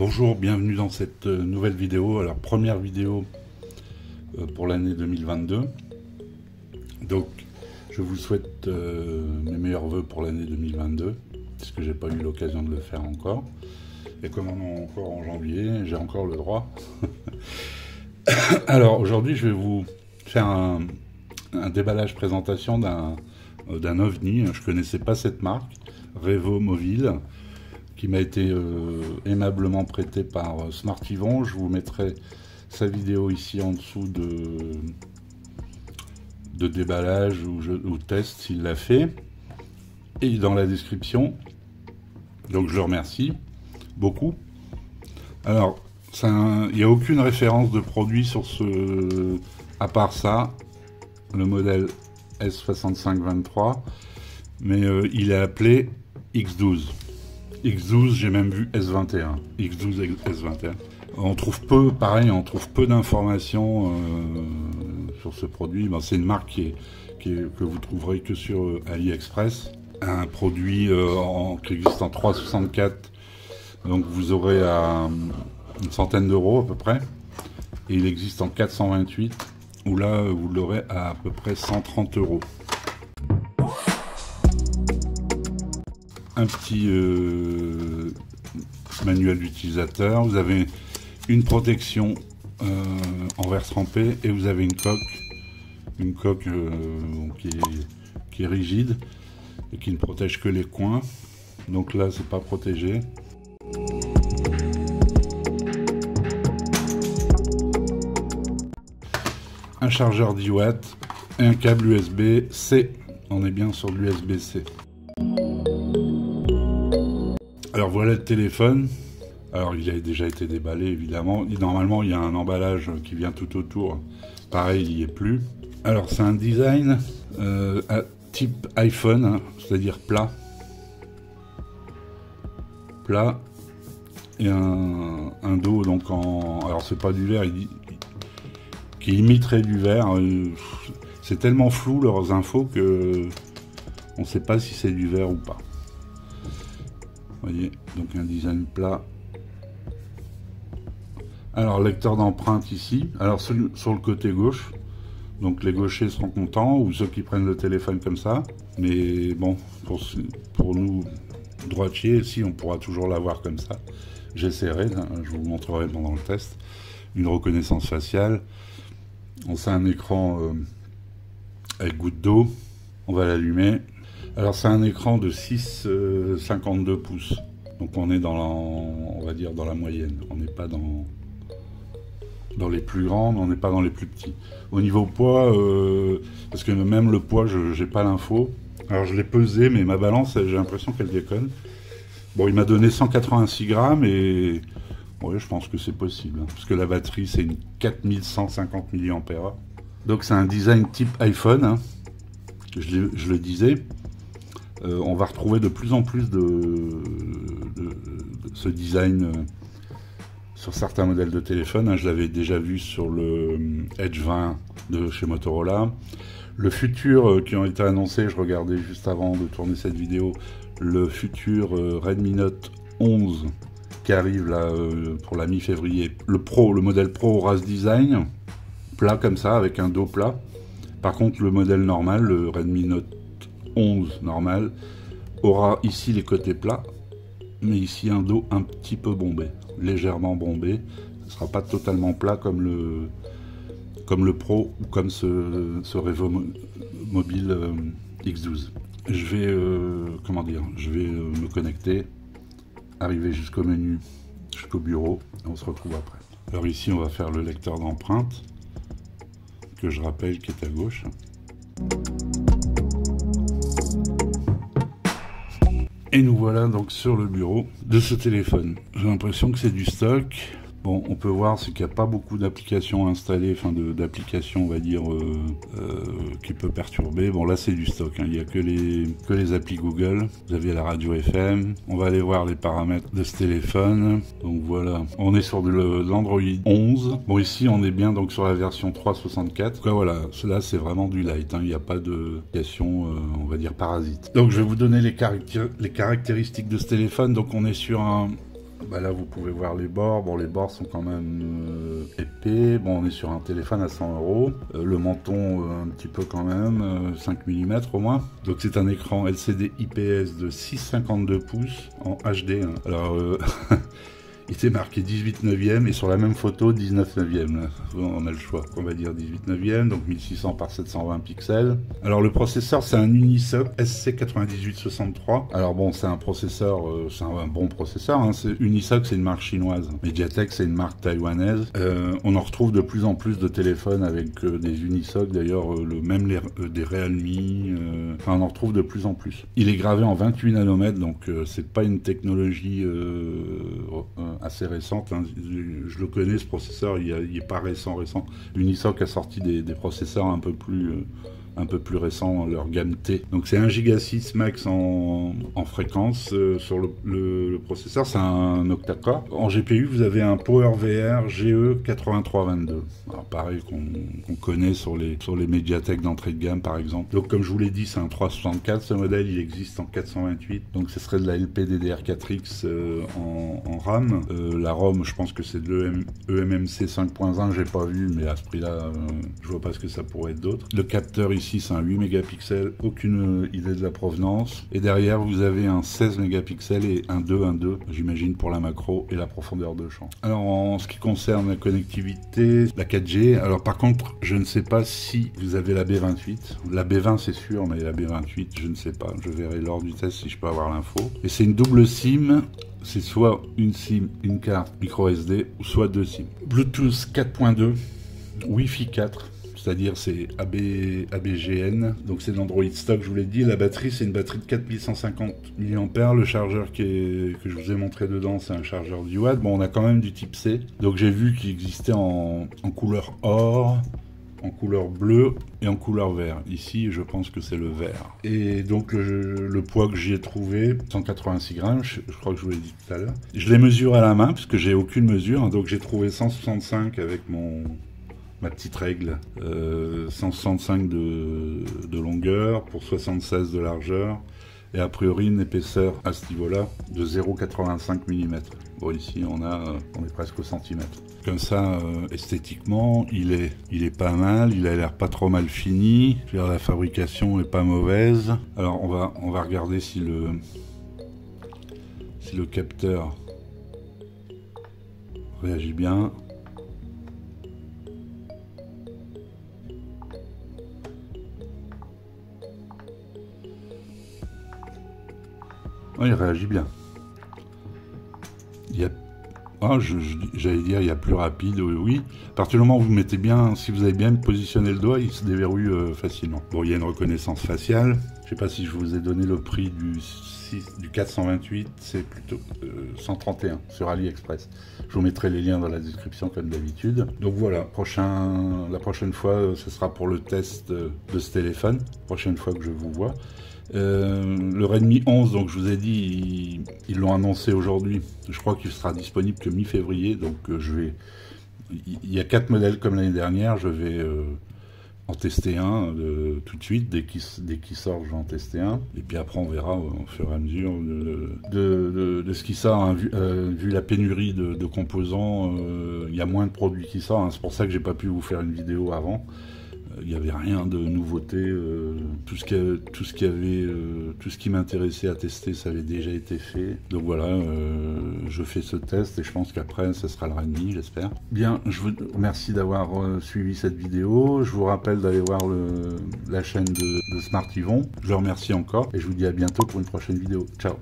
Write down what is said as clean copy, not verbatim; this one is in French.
Bonjour, bienvenue dans cette nouvelle vidéo. Alors, première vidéo pour l'année 2022. Donc, je vous souhaite mes meilleurs vœux pour l'année 2022, puisque j'ai pas eu l'occasion de le faire encore. Et comme on est encore en janvier, j'ai encore le droit. Alors, aujourd'hui, je vais vous faire un déballage présentation d'un OVNI. Je connaissais pas cette marque, Revo Mobile, qui m'a été aimablement prêté par Smartivon. Je vous mettrai sa vidéo ici en dessous de déballage ou test s'il l'a fait, et dans la description. Donc je le remercie beaucoup. Alors, il n'y a aucune référence de produit sur ce, à part ça, le modèle S6523, mais il est appelé X12. X12, j'ai même vu S21. X12 et S21. On trouve peu, pareil, on trouve peu d'informations sur ce produit. Bon, c'est une marque que vous trouverez que sur AliExpress. Un produit qui existe en 3,64. Donc vous aurez à une centaine d'euros à peu près. Et il existe en 428, où là, vous l'aurez à peu près 130 euros. Un petit manuel d'utilisateur. Vous avez une protection en verre trempé et vous avez une coque qui est rigide et qui ne protège que les coins. Donc là, c'est pas protégé. Un chargeur 10 watts et un câble USB-C. On est bien sur l'USB-C. Alors voilà le téléphone. Alors il a déjà été déballé évidemment. Normalement il y a un emballage qui vient tout autour. Pareil, il n'y est plus. Alors c'est un design type iPhone, hein, c'est-à-dire plat. Plat. Et un dos donc en... Alors c'est pas du verre, qui imiterait du verre. C'est tellement flou leurs infos que on ne sait pas si c'est du verre ou pas. Vous voyez, donc un design plat. Alors, lecteur d'empreintes ici. Alors, sur le côté gauche. Donc, les gauchers seront contents, ou ceux qui prennent le téléphone comme ça. Mais bon, pour nous, droitiers, si, on pourra toujours l'avoir comme ça. J'essaierai, je vous montrerai pendant le test. Une reconnaissance faciale. On sait un écran avec goutte d'eau. On va l'allumer. Alors c'est un écran de 6,52 pouces, donc on est on va dire dans la moyenne, on n'est pas dans les plus grands, mais on n'est pas dans les plus petits. Au niveau poids, parce que même le poids, j'ai pas l'info. Alors je l'ai pesé, mais ma balance, j'ai l'impression qu'elle déconne. Bon, il m'a donné 186 grammes et ouais, je pense que c'est possible, hein, parce que la batterie c'est une 4150 mAh. Donc c'est un design type iPhone, hein, je le disais. On va retrouver de plus en plus de ce design sur certains modèles de téléphone. Hein. Je l'avais déjà vu sur le Edge 20 de chez Motorola. Le futur qui ont été annoncés, je regardais juste avant de tourner cette vidéo, le futur Redmi Note 11 qui arrive là pour la mi-février. Le modèle Pro aura ce design, plat comme ça, avec un dos plat. Par contre, le modèle normal, le Redmi Note 11 normal, aura ici les côtés plats, mais ici un dos un petit peu bombé, légèrement bombé. Ce ne sera pas totalement plat comme le Pro ou comme ce Revo Mobile X12. Je vais, je vais me connecter, arriver jusqu'au menu, jusqu'au bureau, et on se retrouve après. Alors ici, on va faire le lecteur d'empreintes, que je rappelle qui est à gauche. Et nous voilà donc sur le bureau de ce téléphone. J'ai l'impression que c'est du stock. Bon, on peut voir c'est qu'il n'y a pas beaucoup d'applications installées, enfin d'applications on va dire qui peut perturber. Bon là c'est du stock, hein. Il n'y a que les applis Google. Vous avez la radio FM. On va aller voir les paramètres de ce téléphone. Donc voilà, on est sur de l'Android 11. Bon ici on est bien donc sur la version 3.64. Donc voilà, cela c'est vraiment du light, hein. Il n'y a pas d'application on va dire parasite. Donc je vais vous donner les caractéristiques de ce téléphone. Donc on est sur un Bah là vous pouvez voir les bords, bon les bords sont quand même épais, bon on est sur un téléphone à 100 €, le menton un petit peu quand même, 5 mm au moins. Donc c'est un écran LCD IPS de 6,52 pouces en HD, hein. Alors il était marqué 18/9 et sur la même photo 19/9. On a le choix, on va dire 18/9, donc 1600 par 720 pixels. Alors le processeur c'est un Unisoc SC9863. Alors bon c'est un processeur, c'est un bon processeur, hein. Unisoc c'est une marque chinoise, Mediatek c'est une marque taïwanaise. On en retrouve de plus en plus de téléphones avec des Unisoc, d'ailleurs même des Realme, enfin on en retrouve de plus en plus. Il est gravé en 28 nanomètres, donc c'est pas une technologie assez récente, hein. Je le connais ce processeur, il est pas récent. Unisoc a sorti des processeurs un peu plus récents, leur gamme T. Donc c'est 1,6 Go max en fréquence sur le processeur, c'est un octa-core. En GPU vous avez un PowerVR GE8322. Alors pareil qu'on connaît sur les Mediatek d'entrée de gamme par exemple. Donc comme je vous l'ai dit c'est un 364, ce modèle il existe en 428, donc ce serait de la LPDDR4X en RAM. La ROM je pense que c'est de eMMC 5.1, j'ai pas vu, mais à ce prix là je vois pas ce que ça pourrait être d'autre. Le capteur ici c'est un 8 mégapixels, aucune idée de la provenance, et derrière vous avez un 16 mégapixels et un 2.1.2 j'imagine pour la macro et la profondeur de champ. Alors en ce qui concerne la connectivité, la 4G, alors par contre je ne sais pas si vous avez la B28, la B20 c'est sûr, mais la B28 je ne sais pas, je verrai lors du test si je peux avoir l'info. Et c'est une double SIM, c'est soit une SIM, une carte micro SD, ou soit deux SIM. Bluetooth 4.2, Wi-Fi 4, c'est-à-dire c'est ABGN, donc c'est l'Android stock, je vous l'ai dit. La batterie c'est une batterie de 4150 mAh, le chargeur que je vous ai montré dedans c'est un chargeur 10 watts. Bon on a quand même du type C, donc j'ai vu qu'il existait en couleur or, en couleur bleue et en couleur vert. Ici je pense que c'est le vert. Et donc le poids que j'ai trouvé, 186 grammes, je crois que je vous l'ai dit tout à l'heure. Je les mesure à la main parce que j'ai aucune mesure, hein, donc j'ai trouvé 165 avec ma petite règle, 165 de longueur pour 76 de largeur, et a priori une épaisseur à ce niveau-là de 0,85 mm. Bon ici on est presque au centimètre. Comme ça, esthétiquement, il est pas mal, il a l'air pas trop mal fini. Je veux dire, la fabrication est pas mauvaise. Alors on va regarder si le capteur réagit bien. Oh, il réagit bien. J'allais dire il y a plus rapide, oui. À partir du moment où vous mettez bien, si vous avez bien positionné le doigt, il se déverrouille facilement. Bon, il y a une reconnaissance faciale. Je sais pas si je vous ai donné le prix du 428, c'est plutôt 131 sur AliExpress. Je vous mettrai les liens dans la description comme d'habitude. Donc voilà, la prochaine fois, ce sera pour le test de ce téléphone. Prochaine fois que je vous vois. Le Redmi 11, donc je vous ai dit, ils l'ont annoncé aujourd'hui. Je crois qu'il sera disponible que mi-février. Donc il y a 4 modèles comme l'année dernière. Je vais en tester un tout de suite. Dès qu'il sort, je vais en tester un. Et puis après, on verra au fur et à mesure de ce qui sort. Hein. Vu la pénurie de composants, il y a moins de produits qui sortent. Hein. C'est pour ça que j'ai pas pu vous faire une vidéo avant. Il n'y avait rien de nouveauté, tout ce qui m'intéressait à tester, ça avait déjà été fait. Donc voilà, je fais ce test et je pense qu'après, ce sera le Redmi, j'espère. Bien, je vous remercie d'avoir suivi cette vidéo. Je vous rappelle d'aller voir la chaîne de Smart Yvon. Je le remercie encore et je vous dis à bientôt pour une prochaine vidéo. Ciao.